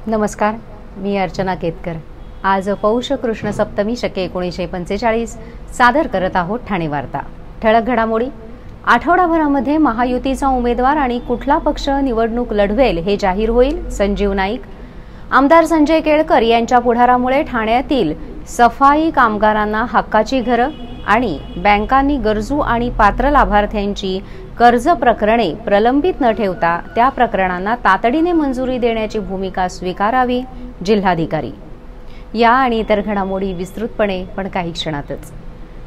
नमस्कार, मी अर्चना केतकर। आज पौष कृष्ण सप्तमी शके 1945 सादर करत आहोत ठाणे वार्ता। ठळक घडामोडी। आठवडाभरामध्ये महायुतीचा उमेदवार आणि कुठला पक्ष निवडणूक लढवेल हे जाहीर होईल। संजीव नाईक। आमदार संजय केळकर यांच्या पुढारामुळे ठाण्यातील सफाई कामगारांना हक्काची घरं आणि बँकांनी गरजू आणि पात्र लाभार्थ्यांची कर्ज प्रकरणे प्रलंबित न ठेवता त्या प्रकरणांना तातडीने मंजुरी देण्याची भूमिका स्वीकारावी। जिल्हाधिकारी। या आणि इतर घडामोडी विस्तृतपणे पण काही क्षणातच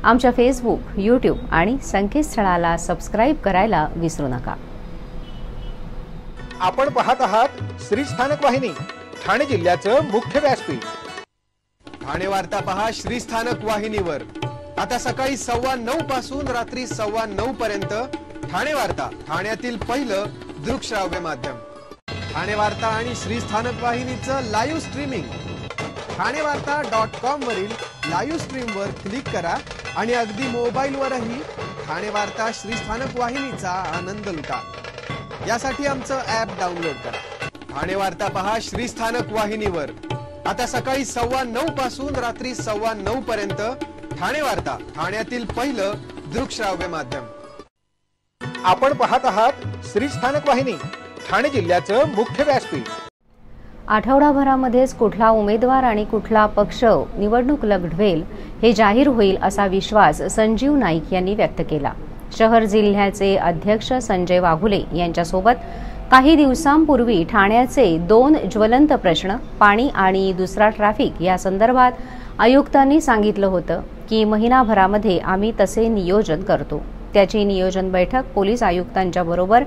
आमच्या फेसबुक, यूट्यूब आणि संकेतस्थळाला सबस्क्राइब करायला विसरू नका। आपण पाहत आहात श्री स्थानक वाहिनी, ठाणे जिल्ह्याचं मुख्य व्यासपीठ। ठाणे वार्ता पहा श्री स्थानक वाहिनीवर। आता सकाळी 9:15 पासून रात्री 9:15 पर्यंत ठाणे वार्ता, ठाण्यातील पहिलं दृकश्राव्य माध्यम। ठाणे वार्ता आणि श्री स्थानक वाहिनीचं लाईव्ह स्ट्रीमिंग ठाणेवार्ता.com वरील लाईव्ह स्ट्रीमवर क्लिक करा आणि अगदी मोबाईलवरही ठाणे वार्ता श्री स्थानक वाहिनीचा आनंद लुटा। यासाठी आमचं ॲप डाउनलोड करा। ठाणे वार्ता पहा श्री स्थानक वाहिनीवर। आता सकाळी 9:15 पासून रात्री 9:15 पर्यंत ठाणे वार्ता, ठाण्यातील पहिलं दृकश्राव्य माध्यम। आपण पाहत आहात श्री स्थानक वाहिनी, ठाणे जिल्ह्याचं मुख्य व्यासपीठ। आठवडाभरामध्येच कुठला उमेदवार आणि कुठला पक्ष निवडणूक लढवेल हे जाहीर होईल असा विश्वास संजीव नाईक यांनी व्यक्त केला। शहर जिल्ह्याचे अध्यक्ष संजय वाघुले यांच्यासोबत काही दिवसांपूर्वी ठाण्याचे 2 ज्वलंत प्रश्न, पाणी आणि दुसरा ट्रॅफिक या संदर्भात आयुक्तांनी सांगितलं होतं की महिनाभरामध्ये आम्ही तसे नियोजन करतो। त्याची नियोजन बैठक पोलीस आयुक्तांच्या बरोबर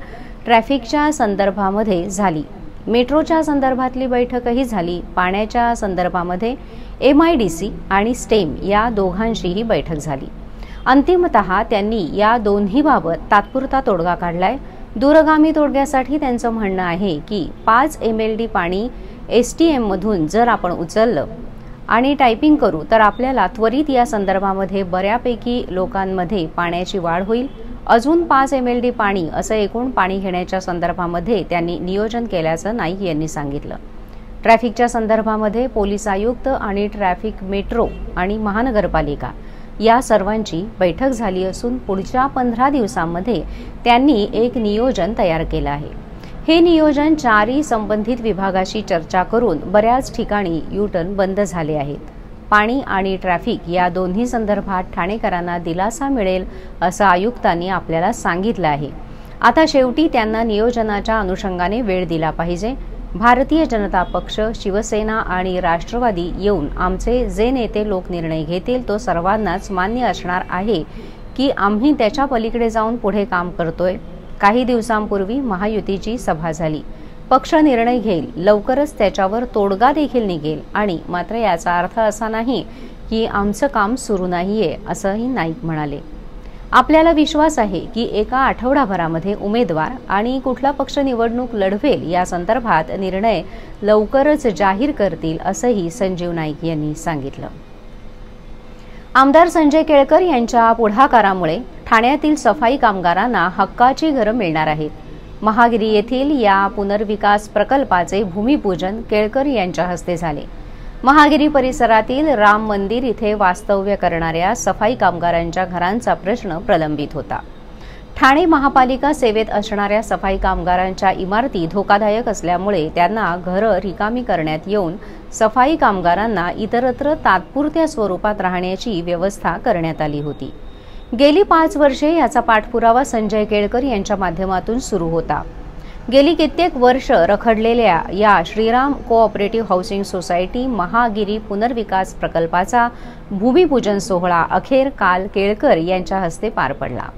ट्रॅफिकच्या संदर्भामध्ये झाली। मेट्रोच्या संदर्भातली बैठकही झाली। पाण्याच्या संदर्भामध्ये MIDC आणि स्टेम या दोघांशीही बैठक झाली। अंतिमतः त्यांनी या दोन्हीबाबत तात्पुरता तोडगा काढलाय। दूरगामी तोडग्यासाठी त्यांचं म्हणणं आहे की 5 MLD पाणी STM मधून जर आपण उचललं आणि टायपिंग करू तर आपल्याला त्वरित या संदर्भामध्ये बऱ्यापैकी लोकांमध्ये पाण्याची वाढ होईल। अजून 5 MLD पाणी असं एकूण पाणी घेण्याच्या संदर्भामध्ये त्यांनी नियोजन केल्याचं नाईक यांनी सांगितलं। ट्रॅफिकच्या संदर्भामध्ये पोलीस आयुक्त आणि ट्रॅफिक, मेट्रो आणि महानगरपालिका या सर्वांची बैठक झाली असून पुढच्या 15 दिवसांमध्ये त्यांनी एक नियोजन तयार केलं आहे। हे नियोजन 4 संबंधित विभागाशी चर्चा करून बऱ्याच ठिकाणी U-टर्न बंद झाले आहेत। पाणी आणि ट्रॅफिक या दोन्ही संदर्भात ठाणेकरांना दिलासा मिळेल असं आयुक्तांनी आपल्याला सांगितलं आहे। आता शेवटी त्यांना नियोजनाच्या अनुषंगाने वेळ दिला पाहिजे। भारतीय जनता पक्ष, शिवसेना आणि राष्ट्रवादी येऊन आमचे जे नेते लोक निर्णय घेतील तो सर्वांनाच मान्य असणार आहे की आम्ही त्याच्या पलीकडे जाऊन पुढे काम करतोय। काही दिवसांपूर्वी महायुतीची सभा झाली। पक्ष निर्णय घेईल, लवकरच त्याच्यावर तोडगा देखील निघेल आणि मात्र याचा अर्थ असा नाही की आमचं काम सुरू नाहीये असंही नाईक म्हणाले। आपल्याला विश्वास आहे की एका आठवडाभरामध्ये उमेदवार आणि कुठला पक्ष निवडणूक लढवेल या संदर्भात निर्णय लवकरच जाहीर करतील असंही संजीव नाईक यांनी सांगितलं। आमदार संजय केळकर यांच्या पुढाकारामुळे ठाण्यातील सफाई कामगारांना हक्काची घरं मिळणार आहेत। महागिरी येथील या पुनर्विकास प्रकल्पाचे भूमिपूजन केळकर यांच्या हस्ते झाले। महागिरी परिसरातील राम मंदिर इथे वास्तव्य करणाऱ्या सफाई कामगारांच्या घरांचा प्रश्न प्रलंबित होता। ठाणे महापालिका सेवेत असणाऱ्या सफाई कामगारांच्या इमारती धोकादायक असल्यामुळे त्यांना घरं रिकामी करण्यात येऊन सफाई कामगारांना इतरत्र तात्पुरत्या स्वरूपात राहण्याची व्यवस्था करण्यात आली होती। गेली 5 वर्षे याचा पाठपुरावा संजय केळकर यांच्या माध्यमातून सुरू होता। गेली कित्येक वर्ष रखडलेल्या या Shriram cooperative housing society Mahagiri पुनर्विकास प्रकल्पाचा भूमिपूजन सोहळा अखेर काल केळकर यांच्या हस्ते पार पडला।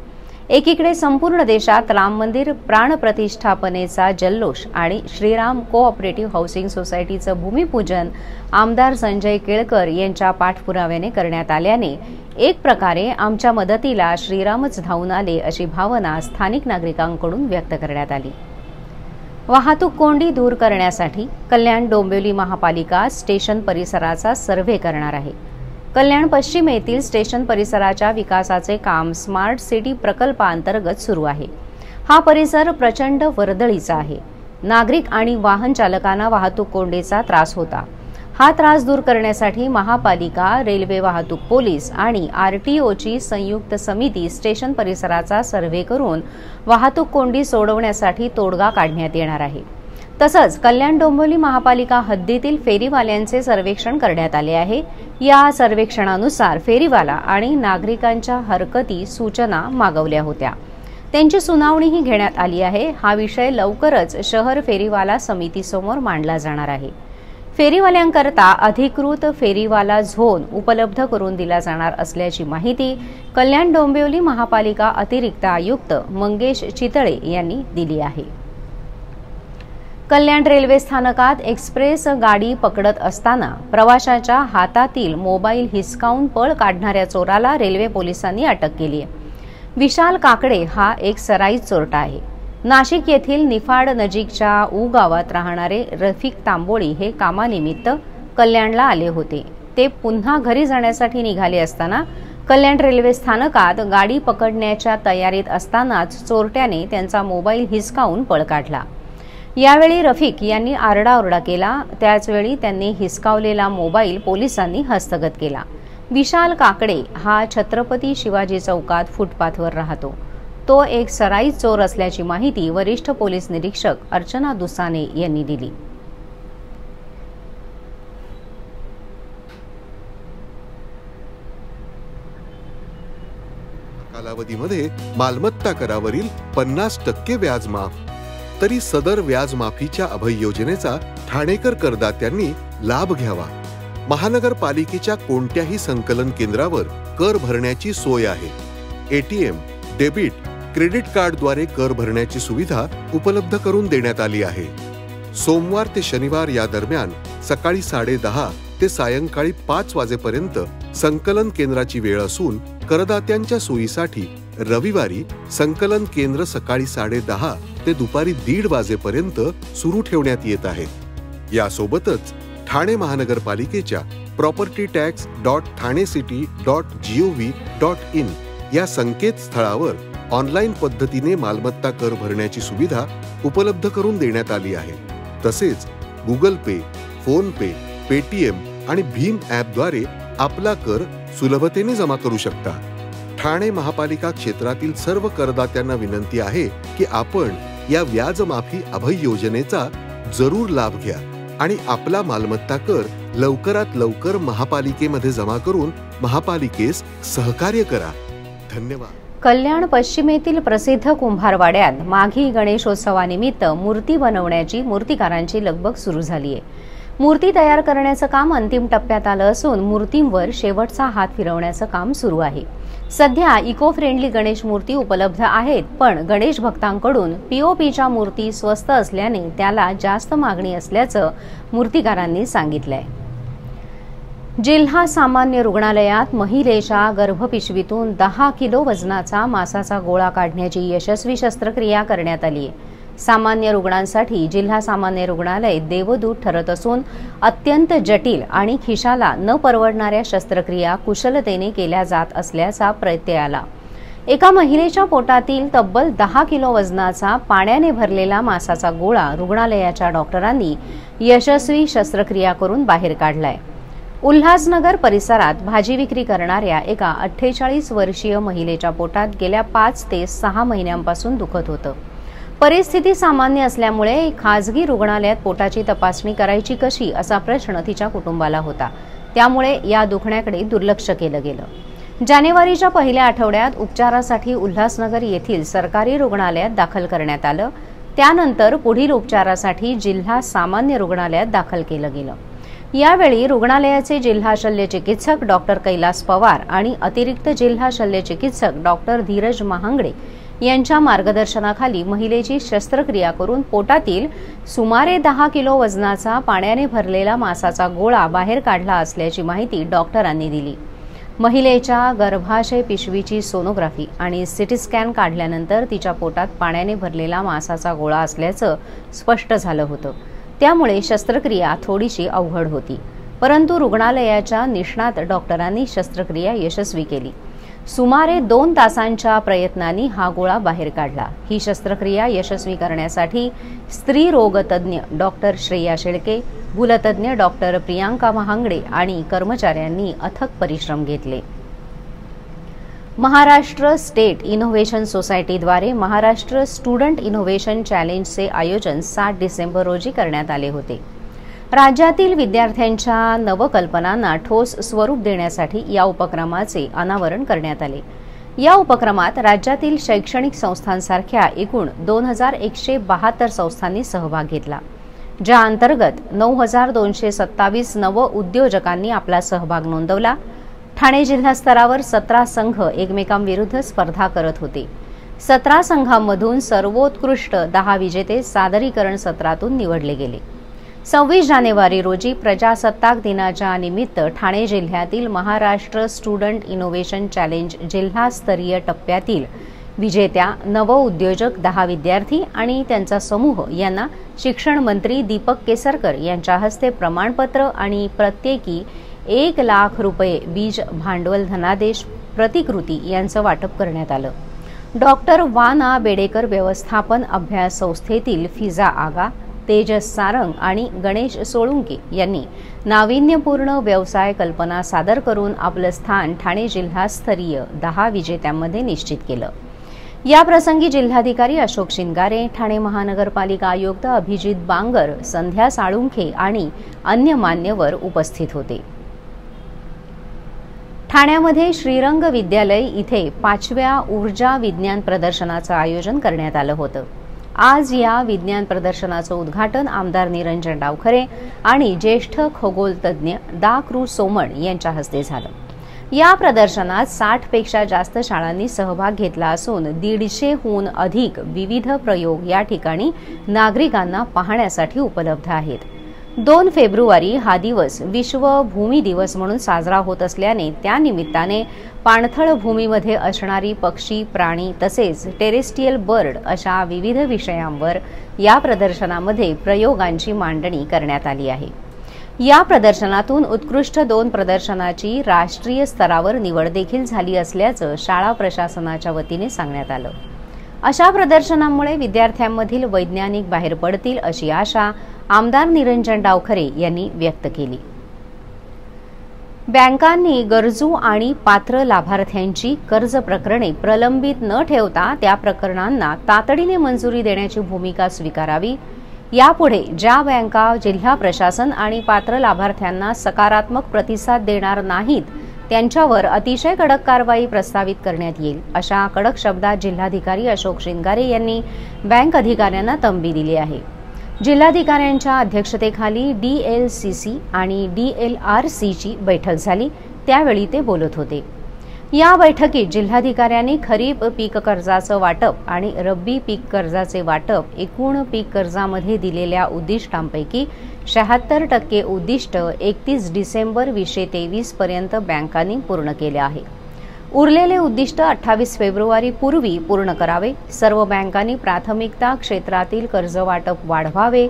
एकीकडे संपूर्ण देशात राम मंदिर प्राणप्रतिष्ठापनेचा जल्लोष आणि श्रीराम कोऑपरेटिव्ह हाऊसिंग सोसायटीचं भूमिपूजन आमदार संजय केळकर यांच्या पाठपुराव्याने करण्यात आल्याने एक प्रकारे आमच्या मदतीला श्रीरामच धावून आले अशी भावना स्थानिक नागरिकांकडून व्यक्त करण्यात आली। वाहतूक कोंडी दूर करण्यासाठी कल्याण डोंबिवली महापालिका स्टेशन परिसराचा सर्व्हे करणार आहे। कल्याण पश्चिम येथील स्टेशन परिसराच्या विकासाचे काम स्मार्ट सिटी प्रकल्पांतर्गत सुरू आहे। हा परिसर प्रचंड वर्दळीचा आहे। नागरिक आणि वाहन चालकांना वाहतूक कोंडीचा त्रास होता। हा त्रास दूर करण्यासाठी महापालिका, रेल्वे वाहतूक पोलीस आणि आरटीओची संयुक्त समिती स्टेशन परिसराचा सर्व्हे करून वाहतूक कोंडी सोडवण्यासाठी तोडगा काढण्यात येणार आहे। तसंच कल्याण डोंबिवली महापालिका हद्दीतील फेरीवाल्यांचे सर्वेक्षण करण्यात आले आहे। या सर्वेक्षणानुसार फेरीवाला आणि नागरिकांच्या हरकती, सूचना मागवल्या होत्या, त्यांची सुनावणीही घेण्यात आली आहे। हा विषय लवकरच शहर फेरीवाला समितीसमोर मांडला जाणार आहे। फेरीवाल्यांकरता अधिकृत फेरीवाला झोन उपलब्ध करून दिला जाणार असल्याची माहिती कल्याण डोंबिवली महापालिका अतिरिक्त आयुक्त मंगेश चितळे यांनी दिली आहे। कल्याण रेल्वे स्थानकात एक्सप्रेस गाडी पकडत असताना प्रवाशाच्या हातातील मोबाईल हिसकावून पळ काढणाऱ्या चोराला रेल्वे पोलिसांनी अटक केली आहे। विशाल काकडे हा एक सराईत चोरटा आहे। नाशिक येथील निफाड नजीकच्या ऊ गावात राहणारे रफिक तांबोळी हे कामानिमित्त कल्याणला आले होते। ते पुन्हा घरी जाण्यासाठी निघाले असताना कल्याण रेल्वे स्थानकात गाडी पकडण्याच्या तयारीत असतानाच चोरट्याने त्यांचा मोबाईल हिसकावून पळ काढला। यावेळी रफिक यांनी आरडाओरडा केला। त्याचवेळी त्यांनी हिसकावलेला मोबाईल पोलिसांनी हस्तगत केला। विशाल काकडे हा छत्रपती शिवाजी चौकात फुटपाथवर राहतो। तो एक सराईत चोर असल्याची माहिती वरिष्ठ पोलीस निरीक्षक अर्चना दुसाने यांनी दिली। कालावधीमध्ये मालमत्ता करावरील 50% व्याज माफ। तरी सदर व्याज माफीच्या अभय योजनेचा ठाणेकर करदात्यांनी लाभ घ्यावा। महानगरपालिकेच्या कोणत्याही संकलन केंद्रावर कर भरण्याची सोय आहे। एटीएम, डेबिट, क्रेडिट कार्डद्वारे कर भरण्याची सुविधा उपलब्ध करून देण्यात आली आहे। सोमवार ते शनिवार या दरम्यान सकाळी 10:30 ते सायंकाळी 5 वाजेपर्यंत संकलन केंद्राची वेळ असून करदात्यांच्या सोयीसाठी रविवारी संकलन केंद्र सकाळी 10:30 ते दुपारी 1:30 वाजेपर्यंत सुरू ठेवण्यात येत आहे। यासोबतच ठाणे महानगरपालिकेच्या propertytax.thanecity.gov.in या संकेतस्थळावर ऑनलाईन पद्धतीने मालमत्ता कर भरण्याची सुविधा उपलब्ध करून देण्यात आली आहे। तसेच गुगल पे, फोन पे, पेटीएम आणि भीम ॲपद्वारे आपला कर सुलभतेने जमा करू शकता। ठाणे महापालिका क्षेत्रातील सर्व करदात्यांना विनंती आहे की आपण या व्याज माफी अभय योजनेचा जरूर लाभ घ्या आणि आपला मालमत्ता कर लवकरात लवकर महापालिकेमध्ये जमा करून महापालिकेस सहकार्य करा। धन्यवाद। कल्याण पश्चिमेतील प्रसिद्ध कुंभारवाड्यात माघी गणेशोत्सवानिमित्त मूर्ती बनवण्याची मूर्तिकारांची लगबग सुरू झाली आहे। मूर्ती तयार करण्याचं काम अंतिम टप्प्यात आलं असून मूर्तींवर शेवटचा हात फिरवण्याचं काम सुरू आहे। सध्या इको फ्रेंडली गणेश मूर्ती उपलब्ध आहेत, पण गणेश भक्तांकडून पीओपीच्या मूर्ती स्वस्त असल्याने त्याला जास्त मागणी असल्याचं मूर्तिकारांनी सांगितलंय। जिल्हा सामान्य रुग्णालयात महिलेच्या गर्भपिशवीतून 10 किलो वजनाचा मांसाचा गोळा काढण्याची यशस्वी शस्त्रक्रिया करण्यात आली आहे। सामान्य रुग्णांसाठी जिल्हा सामान्य रुग्णालय देवदूत ठरत असून अत्यंत जटिल आणि खिशाला न परवडणाऱ्या शस्त्रक्रिया कुशलतेने केल्या जात असल्याचा प्रत्यय आला। एका महिलेच्या पोटातील तब्बल 10 किलो वजनाचा पाण्याने भरलेला मांसाचा गोळा रुग्णालयाच्या डॉक्टरांनी यशस्वी शस्त्रक्रिया करून बाहेर काढलाय। उल्हासनगर परिसरात भाजी विक्री करणाऱ्या एका 48 वर्षीय महिलेच्या पोटात गेल्या 5 ते 6 महिन्यांपासून दुखत होतं। परिस्थिती सामान्य असल्यामुळे खासगी रुग्णालयात पोटाची तपासणी करायची कशी असा प्रश्न तिच्या कुटुंबाला होता। त्यामुळे या दुखण्याकडे दुर्लक्ष केलं गेलं। जानेवारीच्या पहिल्या आठवड्यात उपचारासाठी उल्हासनगर येथील सरकारी रुग्णालयात दाखल करण्यात आलं। त्यानंतर पुढील उपचारासाठी जिल्हा सामान्य रुग्णालयात दाखल केलं गेलं। यावेळी रुग्णालयाचे जिल्हा शल्य चिकित्सक डॉक्टर कैलास पवार आणि अतिरिक्त जिल्हा शल्य चिकित्सक डॉक्टर धीरज महांगडे यांच्या मार्गदर्शनाखाली महिलेची शस्त्रक्रिया करून पोटातील सुमारे 10 किलो वजनाचा पाण्याने भरलेला मांसाचा गोळा बाहेर काढला असल्याची माहिती डॉक्टरांनी दिली। महिलेच्या गर्भाशय पिशवीची सोनोग्राफी आणि सिटी स्कॅन काढल्यानंतर तिच्या पोटात पाण्याने भरलेला मांसाचा गोळा असल्याचं स्पष्ट झालं होतं। त्यामुळे शस्त्रक्रिया थोडीशी अवघड होती, परंतु रुग्णालयाच्या निष्णात डॉक्टरांनी शस्त्रक्रिया यशस्वी केली। सुमारे 2 तासांच्या प्रयत्नांनी हा गोळा बाहेर काढला। ही शस्त्रक्रिया यशस्वी करण्यासाठी स्त्री रोग तज्ञ डॉक्टर श्रेया शेळके, भूलतज्ञ डॉक्टर प्रियांका महांगडे आणि कर्मचाऱ्यांनी अथक परिश्रम घेतले। महाराष्ट्र स्टेट इनोव्हेशन सोसायटीद्वारे महाराष्ट्र स्टुडंट इनोव्हेशन चॅलेंजचे आयोजन 7 डिसेंबर रोजी करण्यात आले होते। राज्यातील विद्यार्थ्यांच्या नवकल्पनांना ठोस स्वरूप देण्यासाठी या उपक्रमाचे अनावरण करण्यात आले। या उपक्रमात राज्यातील शैक्षणिक संस्थांसारख्या एकूण 2172 संस्थांनी सहभाग घेतला, ज्या अंतर्गत 9227 नव उद्योजकांनी आपला सहभाग नोंदवला। ठाणे जिल्हा स्तरावर 17 संघ एकमेकांविरुद्ध स्पर्धा करत होते। 17 संघांमधून सर्वोत्कृष्ट 10 विजेते सादरीकरण सत्रातून निवडले गेले। 26 जानेवारी रोजी प्रजासत्ताक दिनाच्या निमित्त ठाणे जिल्ह्यातील महाराष्ट्र स्टुडंट इनोव्हेशन चॅलेंज जिल्हास्तरीय टप्प्यातील विजेत्या नवउद्योजक 10 विद्यार्थी आणि त्यांचा समूह यांना शिक्षण मंत्री दीपक केसरकर यांच्या हस्ते प्रमाणपत्र आणि प्रत्येकी 1 लाख रुपये बीज भांडवल धनादेश प्रतिकृती यांचं वाटप करण्यात आलं। डॉक्टर वाना बेडेकर व्यवस्थापन अभ्यास संस्थेतील फिजा आगा, तेजस सारंग आणि गणेश सोळुंके यांनी नाविन्यपूर्ण व्यवसाय कल्पना सादर करून आपलं स्थान ठाणे जिल्हास्तरीय 10 विजेत्यांमध्ये निश्चित केलं। या प्रसंगी जिल्हाधिकारी अशोक शिंगारे, ठाणे महानगरपालिका आयुक्त अभिजित बांगर, संध्या साळुंखे आणि अन्य मान्यवर उपस्थित होते। ठाण्यामध्ये श्रीरंग विद्यालय इथे 5व्या ऊर्जा विज्ञान प्रदर्शनाचं आयोजन करण्यात आलं होतं। आज या विज्ञान प्रदर्शनाचं उद्घाटन आमदार निरंजन डावखरे आणि ज्येष्ठ खगोलतज्ञ डॉ. कृ. सोमण यांच्या हस्ते झालं। या प्रदर्शनात 60 पेक्षा जास्त शाळांनी सहभाग घेतला असून 150हून अधिक विविध प्रयोग या ठिकाणी नागरिकांना पाहण्यासाठी उपलब्ध आहेत। 2 फेब्रुवारी हा दिवस विश्व भूमी दिवस म्हणून साजरा होत असल्याने त्या निमित्ताने पाणथळ भूमीमध्ये असणारी पक्षी, प्राणी तसेच टेरेस्ट्रियल बर्ड अशा विविध विषयांवर या प्रदर्शनामध्ये प्रयोगांची मांडणी करण्यात आली आहे। या प्रदर्शनातून उत्कृष्ट 2 प्रदर्शनाची राष्ट्रीय स्तरावर निवड देखील झाली असल्याचं शाळा प्रशासनाच्या वतीने सांगण्यात आलं। अशा प्रदर्शनामुळे विद्यार्थ्यांमधील वैज्ञानिक बाहेर पडतील अशी आशा आमदार निरंजन डावखरे यांनी व्यक्त केली। बँकांनी गरजू आणि पात्र लाभार्थ्यांची कर्ज प्रकरणे प्रलंबित न ठेवता त्या प्रकरणांना तातडीने मंजुरी देण्याची भूमिका स्वीकारावी। यापुढे ज्या बँका जिल्हा प्रशासन आणि पात्र लाभार्थ्यांना सकारात्मक प्रतिसाद देणार नाहीत त्यांच्यावर अतिशय कडक कारवाई प्रस्तावित करण्यात येईल, अशा कडक शब्दात जिल्हाधिकारी अशोक शिंगारे यांनी बँक अधिकाऱ्यांना तंबी दिली आहे। जिल्हाधिकाऱ्यांच्या अध्यक्षतेखाली DLCC आणि DLRCची बैठक झाली, त्यावेळी ते बोलत होते। या बैठकीत जिल्हाधिकाऱ्यांनी खरीप पीक कर्जाचं वाटप आणि रब्बी पीक कर्जाचे वाटप एकूण पीक कर्जामध्ये दिलेल्या उद्दिष्टांपैकी 76% उद्दिष्ट 31 डिसेंबर 2023 पर्यंत बँकांनी पूर्ण केले आहे। उरलेले उद्दिष्ट 28 फेब्रुवारी पूर्वी पूर्ण करावे। सर्व बँकांनी प्राथमिकता क्षेत्रातील कर्ज वाटप वाढवावे।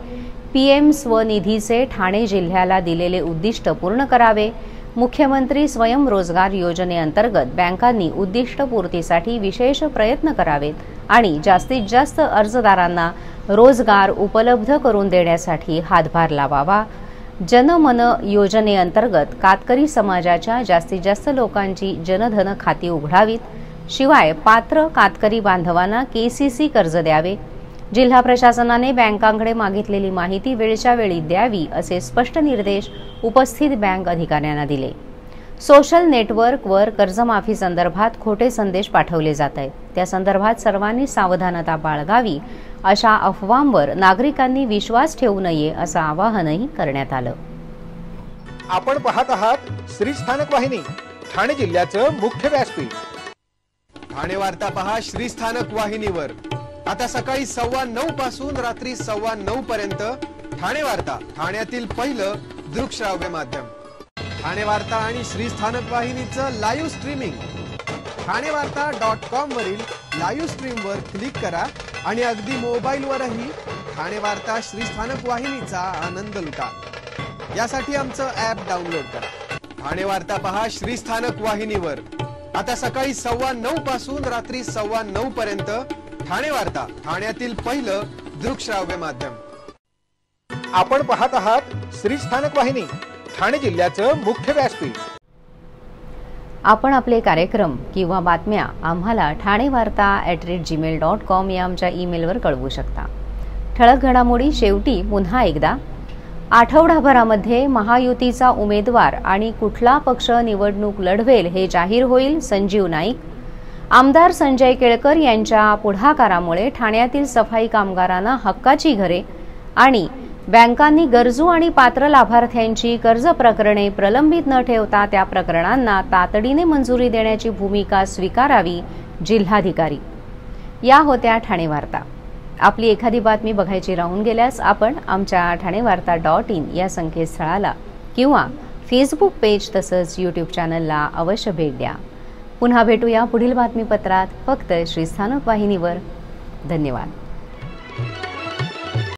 PM स्वनिधीचे ठाणे जिल्ह्याला दिलेले उद्दिष्ट पूर्ण करावे। मुख्यमंत्री स्वयंरोजगार योजनेअंतर्गत बँकांनी उद्दिष्ट पूर्तीसाठी विशेष प्रयत्न करावेत आणि जास्तीत जास्त अर्जदारांना रोजगार उपलब्ध करून देण्यासाठी हातभार लावावा। जनमन योजनेअंतर्गत कातकरी समाजाच्या जास्तीत जास्त लोकांची जनधन खाती उघडावीत। शिवाय पात्र कातकरी बांधवांना KCC कर्ज द्यावे। जिल्हा प्रशासनाने बँकांकडे मागितलेली माहिती वेळच्या वेळी द्यावी असे स्पष्ट निर्देश उपस्थित बँक अधिकाऱ्यांना दिले। सोशल नेटवर्कवर कर्जमाफी संदर्भात खोटे संदेश पाठवले जात आहेत, त्या संदर्भात सर्वांनी सावधानता बाळगावी। अशा अफवांवर नागरिकांनी विश्वास ठेवू नये असं आवाहनही करण्यात आलं। आपण पाहत आहात श्री स्थानक वाहिनी, ठाणे जिल्ह्याचं मुख्य व्यासपीठ। ठाणे वार्ता पहा श्री स्थानक वाहिनीवर। आता सकाळी 9:15 पासून रात्री 9:15 पर्यंत ठाणे वार्ता, ठाण्यातील पहिलं दृकश्राव्य माध्यम। ठाणे वार्ता आणि श्री स्थानक वाहिनीचं लाईव्ह स्ट्रीमिंग ठाणेवार्ता.com वरील लाईव्ह स्ट्रीमवर क्लिक करा आणि अगदी मोबाईलवरही ठाणे वार्ता श्री स्थानक वाहिनीचा आनंद लुटा। यासाठी आमचं ॲप डाउनलोड करा। ठाणे वार्ता पहा श्री स्थानक वाहिनीवर। आता सकाळी 9:15 पासून रात्री 9:15 पर्यंत ठाणे वार्ता, ठाण्यातील पहिलं दृकश्राव्य माध्यम. आपण पाहत आहात श्री स्थानक वाहिनी, ठाणे जिल्ह्याचं मुख्य व्यासपीठ. आपण आपले कार्यक्रम किंवा बातम्या आम्हाला thanevarta@gmail.com या आमच्या ईमेलवर कळवू शकता. ठळक घडामोडी शेवटी पुन्हा एकदा. आठवडाभरामध्ये महायुतीचा उमेदवार आणि कुठला पक्ष निवडणूक लढवेल हे जाहीर होईल. संजीव नाईक. आमदार संजय केळकर यांच्या पुढाकारामुळे ठाण्यातील सफाई कामगारांना हक्काची घरे आणि बँकांनी गरजू आणि पात्र लाभार्थ्यांची कर्ज प्रकरणे प्रलंबित न ठेवता त्या प्रकरणांना तातडीने मंजुरी देण्याची भूमिका स्वीकारावी. जिल्हाधिकारी. या होत्या ठाणे वार्ता. आपली एखादी बातमी बघायची राहून गेल्यास आपण आमच्या thanevarta.in या संकेतस्थळाला किंवा फेसबुक पेज तसंच यूट्यूब चॅनलला अवश्य भेट द्या. पुन्हा भेटूया पुढील बातमीपत्रात फक्त श्री स्थानक वाहिनीवर. धन्यवाद.